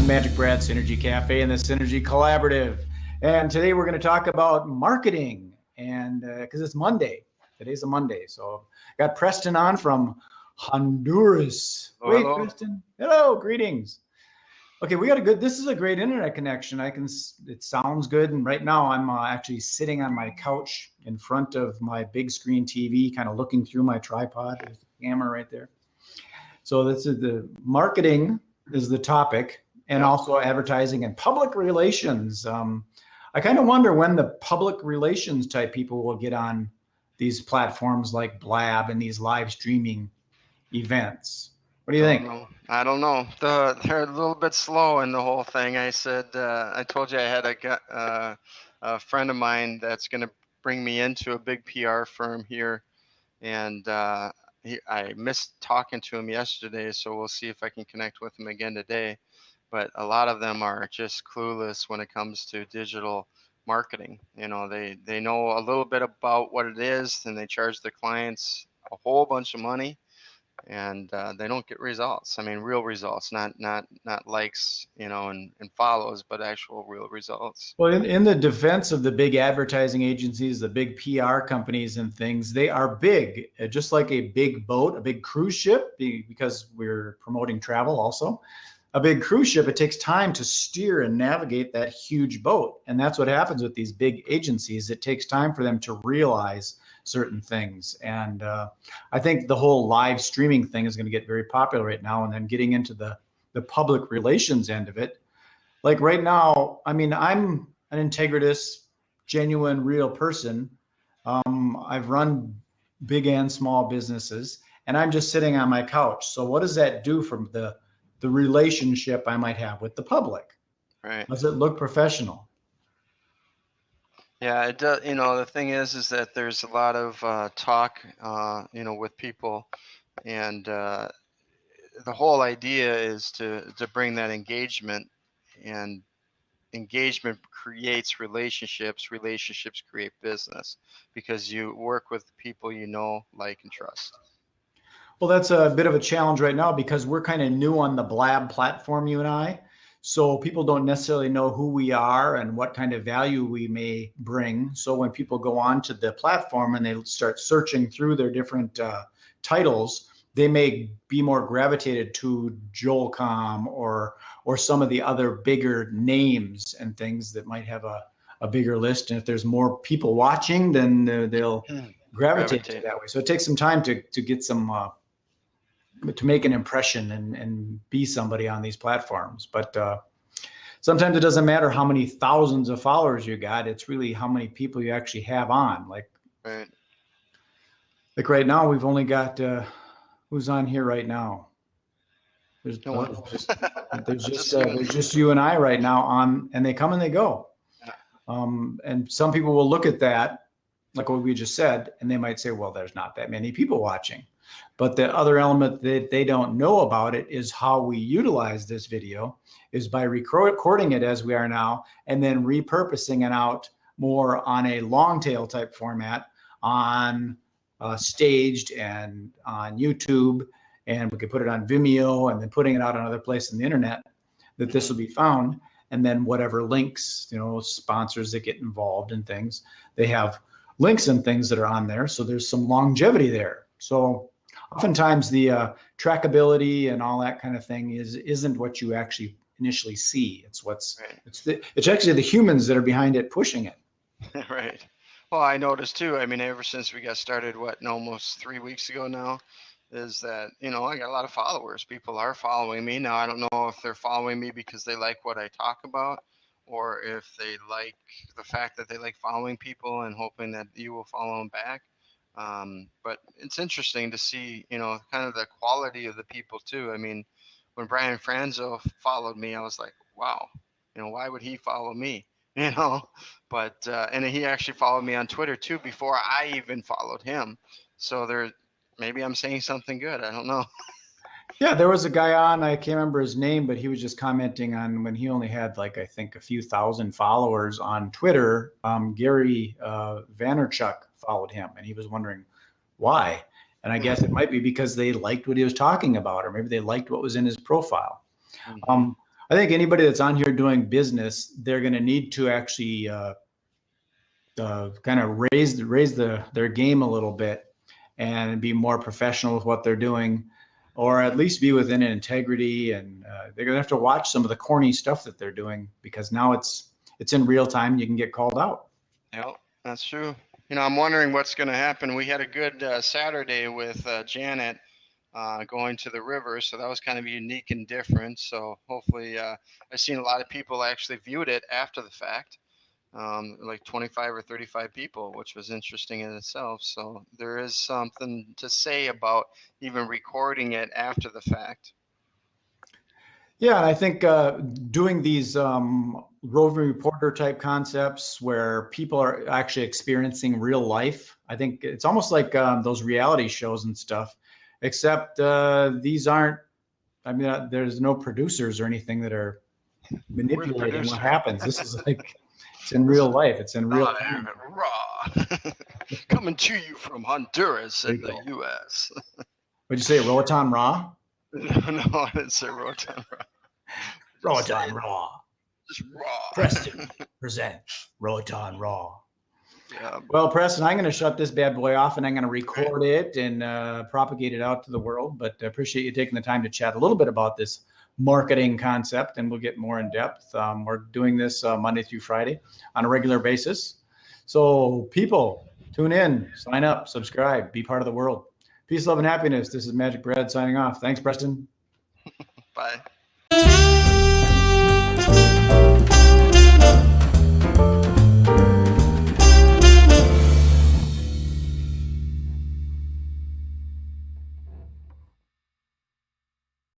Magic Brad, SynergyCafe, and the Synergy Collaborative. And today we're going to talk about marketing, and because it's Monday. Today's a Monday, so got Preston on from Honduras. Hello. Wait, Preston. Hello, greetings. Okay, we got a good. This is a great internet connection. It sounds good, and right now I'm actually sitting on my couch in front of my big screen TV, kind of looking through my tripod. There's the camera right there. So this is the marketing is the topic, and also advertising and public relations. I kind of wonder when the public relations type people will get on these platforms like Blab and these live streaming events. What do you think? I don't know. They're a little bit slow in the whole thing. I said, I told you I had a friend of mine that's going to bring me into a big PR firm here, and I missed talking to him yesterday, so we'll see if I can connect with him again today. But a lot of them are just clueless when it comes to digital marketing. You know, they know a little bit about what it is, and they charge their clients a whole bunch of money, and they don't get results. I mean, real results, not likes, and follows, but actual real results. Well, in the defense of the big advertising agencies, the big PR companies and things, they are big, just like a big boat, a big cruise ship, because we're promoting travel also. A big cruise ship, it takes time to steer and navigate that huge boat. And that's what happens with these big agencies. It takes time for them to realize certain things. And I think the whole live streaming thing is going to get very popular right now. And then getting into the public relations end of it. Like right now, I mean, I'm an integritous, genuine, real person. I've run big and small businesses, and I'm just sitting on my couch. So what does that do for the relationship I might have with the public? Right. Does it look professional? Yeah, it does. The thing is that there's a lot of talk, with people, and the whole idea is to bring that engagement, and engagement creates relationships. Relationships create business because you work with people you know, like, and trust. Well, that's a bit of a challenge right now because we're kind of new on the Blab platform, you and I. So people don't necessarily know who we are and what kind of value we may bring. So when people go on to the platform and they start searching through their different titles, they may be more gravitated to Joelcom or some of the other bigger names and things that might have a bigger list. And if there's more people watching, then they'll gravitate to that way. So it takes some time to get some to make an impression and be somebody on these platforms. But sometimes it doesn't matter how many thousands of followers you got. It's really how many people you actually have on. Like right now, we've only got who's on here right now. There's no one. There's just you and I right now on, and they come and they go. And some people will look at that, like what we just said, and they might say, well, there's not that many people watching. But the other element that they don't know about it is how we utilize this video is by recording it as we are now, and then repurposing it out more on a long tail type format on Staged and on YouTube, and we could put it on Vimeo, and then putting it out on other places on the internet that this will be found. And then whatever links, sponsors that get involved in things, they have links and things that are on there. So there's some longevity there. So oftentimes the trackability and all that kind of thing isn't what you actually initially see. It's it's actually the humans that are behind it pushing it. Right. Well, I noticed too. I mean, ever since we got started, almost 3 weeks ago now, is that I got a lot of followers. People are following me now. I don't know if they're following me because they like what I talk about, or if they like the fact that they like following people and hoping that you will follow them back. But it's interesting to see, kind of the quality of the people too. I mean, when Brian Franzo followed me, I was like, wow, why would he follow me? But and he actually followed me on Twitter too before I even followed him. So maybe I'm saying something good. I don't know. Yeah, there was a guy on, I can't remember his name, but he was just commenting on when he only had I think a few thousand followers on Twitter. Gary Vaynerchuk followed him, and he was wondering why. And I guess it might be because they liked what he was talking about, or maybe they liked what was in his profile. I think anybody that's on here doing business, they're going to need to actually kind of raise their game a little bit and be more professional with what they're doing, or at least be within integrity. And they're going to have to watch some of the corny stuff that they're doing, because now it's in real time. You can get called out. Yep, that's true. I'm wondering what's going to happen. We had a good Saturday with Janet going to the river, so that was kind of unique and different. So hopefully, I've seen a lot of people actually viewed it after the fact, like 25 or 35 people, which was interesting in itself. So there is something to say about even recording it after the fact. Yeah, and I think doing these roving reporter type concepts where people are actually experiencing real life, I think it's almost like those reality shows and stuff, except these aren't, I mean, there's no producers or anything that are manipulating what happens. This is like, it's in real life. It's in real time. Raw. Coming to you from Honduras in the U.S. What'd you say, Roatan Raw? No, I didn't say Roatan Raw. Roatan Raw. Just raw. Preston presents Roatan Raw. Yeah. Well, Preston, I'm going to shut this bad boy off, and I'm going to record it and propagate it out to the world. But I appreciate you taking the time to chat a little bit about this marketing concept, and we'll get more in depth. We're doing this Monday through Friday on a regular basis. So people, tune in, sign up, subscribe, be part of the world. Peace, love, and happiness. This is Magic Brad signing off. Thanks, Preston. Bye.